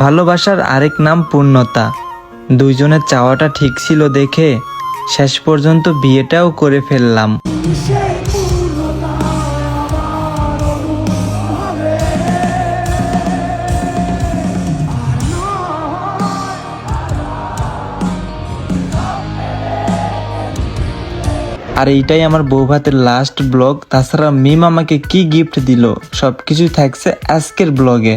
ভালোবাসার আরেক নাম পূর্ণতা। দুইজনের চাওয়াটা ঠিক ছিল দেখে শেষ পর্যন্ত বিয়েটাও করে ফেললাম। আর এইটাই আমার বউ ভাতের লাস্ট ব্লগ। তাছাড়া মিম আমাকে কি গিফট দিল সবকিছু থাকছে আজকের ব্লগে।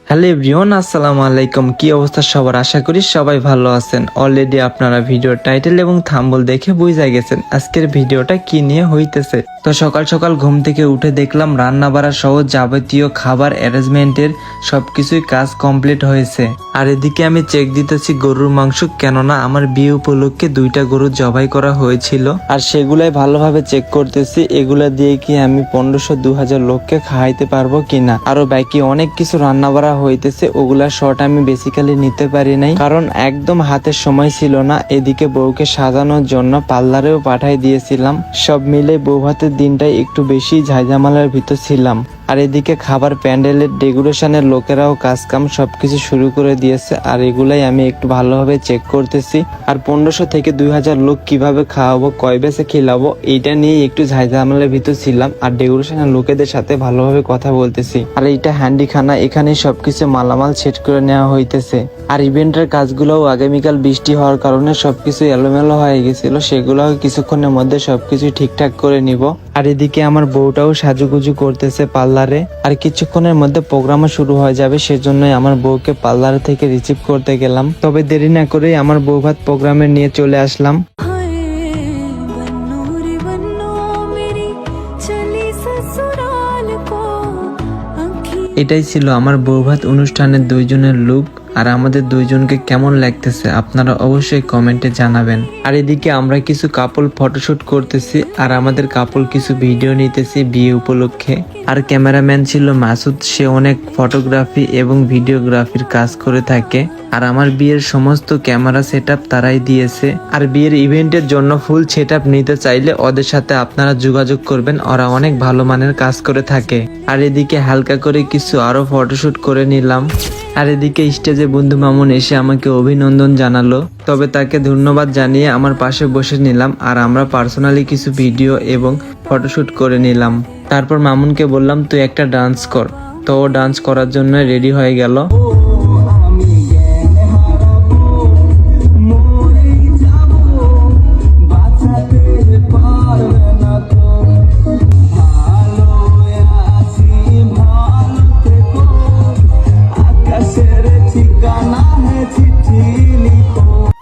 হ্যালো এভরিওয়ান, আসসালামু আলাইকুম। কি অবস্থা সবার? আশা করি সবাই ভালো আছেন। অলরেডি আপনারা ভিডিওর টাইটেল এবং থাম্বনেল দেখে বুঝে গেছেন আজকের ভিডিওটা কি নিয়ে হইতেছে। তো সকাল সকাল ঘুম থেকে উঠে দেখলাম রান্না বাড়া সহ যাবতীয় খাবার অ্যারেঞ্জমেন্টের সবকিছুই কাজ কমপ্লিট হয়েছে। আর এদিকে আমি চেক দিতেছি গরুর মাংস, কেননা আমার বিয়ে উপলক্ষে 2টা গরু জবাই করা হয়েছিল আর সেগুলাই ভালোভাবে চেক করতেছি এগুলা দিয়ে কি আমি 1500-2000 লোককে খাওয়াইতে পারবো কিনা। আরো বাকি অনেক কিছু রান্না বাড়া হইতেছে, ওগুলা শর্ট আমি বেসিক্যালি নিতে পারি নাই কারণ একদম হাতের সময় ছিল না। এদিকে বউকে সাজানোর জন্য পার্লারেও পাঠাই দিয়েছিলাম। সব মিলে বউ ভাতের দিনটাই একটু বেশি ঝাইঝামেলার ভিতর ছিলাম। আর এদিকে খাবার প্যান্ডেলের ডেকোরেশনের লোকেরাও কাজকাম সবকিছু শুরু করে দিয়েছে আর এগুলাই আমি একটু ভালোভাবে চেক করতেছি। আর 1500 থেকে 2000 লোক কিভাবে খাওয়াবো, কয় বেসে খিলাবো, এইটা নিয়ে একটু ঝাইঝামেলার ভিতর ছিলাম। আর ডেকোরেশনের লোকেদের সাথে ভালোভাবে কথা বলতেছি। আর এইটা হ্যান্ডিখানা, এখানে সবকিছু মালামাল সেট করে নেওয়া হইতেছে। আর ইভেন্টের কাজগুলোও আগামীকাল বৃষ্টি হওয়ার কারণে সবকিছু এলোমেলো হয়ে গেছিল, সেগুলোও কিছুক্ষণের মধ্যে সবকিছু ঠিকঠাক করে নিব। আর এদিকে আমার বউটাও সাজুগুজু করতেছে পার্লারে। আর কিছুক্ষণের মধ্যে প্রোগ্রামও শুরু হয়ে যাবে, সেজন্যই আমার বউকে পার্লার থেকে রিসিভ করতে গেলাম। তবে দেরি না করে আমার বউ ভাত প্রোগ্রামে নিয়ে চলে আসলাম। এটাই ছিল আমার বউ ভাত অনুষ্ঠানের 2জনের লুক। আর আমাদের 2জনকে কেমন লাগতেছে আপনারা অবশ্যই কমেন্টে জানাবেন। আর এদিকে আমরা কিছু কাপল ফটোশুট করতেছি আর আমাদের কাপল কিছু ভিডিও নিতেছি বিয়ে উপলক্ষে। আর ক্যামেরাম্যান ছিল মাসুদ, সে অনেক ফটোগ্রাফি এবং ভিডিওগ্রাফির কাজ করে থাকে। আর আমার বিয়ের সমস্ত ক্যামেরা সেটআপ তারাই দিয়েছে। আর বিয়ের ইভেন্টের জন্য ফুল সেটআপ নিতে চাইলে ওদের সাথে আপনারা যোগাযোগ করবেন, ওরা অনেক ভালো মানের কাজ করে থাকে। আর এদিকে হালকা করে কিছু আরো ফটোশুট করে নিলাম। আর এদিকে স্টেজে বন্ধু মামুন এসে আমাকে অভিনন্দন জানালো, তবে তাকে ধন্যবাদ জানিয়ে আমার পাশে বসে নিলাম। আর আমরা পার্সোনালি কিছু ভিডিও এবং ফটোশুট করে নিলাম। তারপর মামুনকে বললাম তুই একটা ডান্স কর, তো ও ডান্স করার জন্য রেডি হয়ে গেল।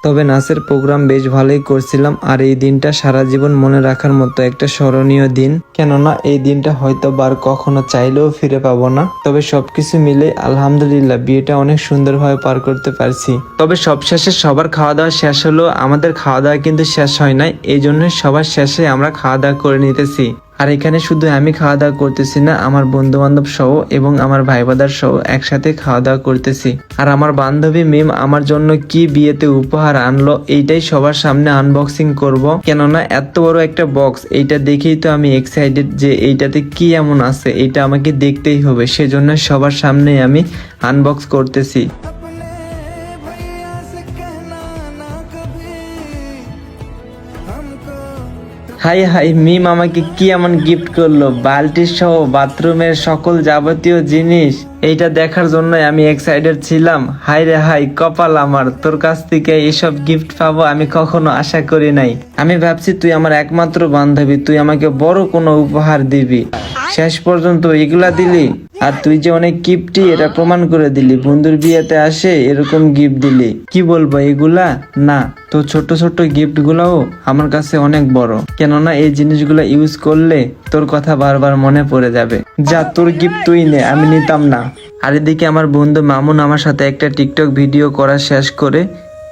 তবে নাচের প্রোগ্রাম বেশ ভালোই করছিলাম। আর এই দিনটা সারা জীবন মনে রাখার মতো একটা স্মরণীয় দিন, কেননা এই দিনটা হয়তো বার কখনো চাইলেও ফিরে পাবো না। তবে সবকিছু মিলে আলহামদুলিল্লাহ বিয়েটা অনেক সুন্দরভাবে পার করতে পারছি। তবে সবশেষে সবার খাওয়া দাওয়া শেষ হলো, আমাদের খাওয়া দাওয়া কিন্তু শেষ হয় নাই, এই জন্যই সবার শেষে আমরা খাওয়া দাওয়া করে নিতেছি। আর এখানে শুধু আমি খাওয়া দাওয়া করতেছি না, আমার বন্ধু বান্ধব সহ এবং আমার ভাই বাদার সহ একসাথে খাওয়া দাওয়া করতেছি। আর আমার বান্ধবী মিম আমার জন্য কি বিয়েতে উপহার আনলো এইটাই সবার সামনে আনবক্সিং করব, কেননা এত বড় একটা বক্স, এইটা দেখেই তো আমি এক্সাইটেড যে এইটাতে কি এমন আছে, এইটা আমাকে দেখতেই হবে। সেজন্য সবার সামনে আমি আনবক্স করতেছি। হাই হাই, মিম আমাকে কি এমন গিফট করলো, বালতি সহ বাথরুমের সকল যাবতীয় জিনিস। এইটা দেখার জন্যই আমি এক্সাইটেড ছিলাম। হাই রে হাই কপাল আমার, তোর কাছ থেকে এসব গিফট পাবো আমি কখনো আশা করি নাই। আমি ভাবছি তুই আমার একমাত্র বান্ধবী, তুই আমাকে বড় কোনো উপহার দিবি, শেষ পর্যন্ত এগুলা দিলি। আর তুই যে অনেক গিফটি এটা প্রমাণ করে দিলি, বন্ধুর বিয়েতে আসে এরকম গিফট দিলি। কি বলবো এগুলা না, তো ছোট ছোট গিফট গুলাও আমার কাছে অনেক বড়, কেননা এই জিনিসগুলা ইউজ করলে তোর কথা বারবার মনে পড়ে যাবে। যা তোর গিফট তুই নে, আমি নিতাম না। আর এদিকে আমার বন্ধু মামুন আমার সাথে একটা টিকটক ভিডিও করা শেষ করে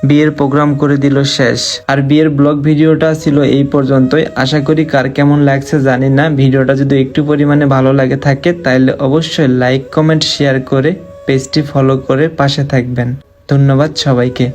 বিয়ের প্রোগ্রাম করে দিল শেষ। আর বিয়ের ব্লগ ভিডিওটা ছিল এই পর্যন্তই। আশা করি কার কেমন লাগছে জানি না। ভিডিওটা যদি একটু পরিমাণে ভালো লাগে থাকে তাহলে অবশ্যই লাইক কমেন্ট শেয়ার করে পেজটি ফলো করে পাশে থাকবেন। ধন্যবাদ সবাইকে।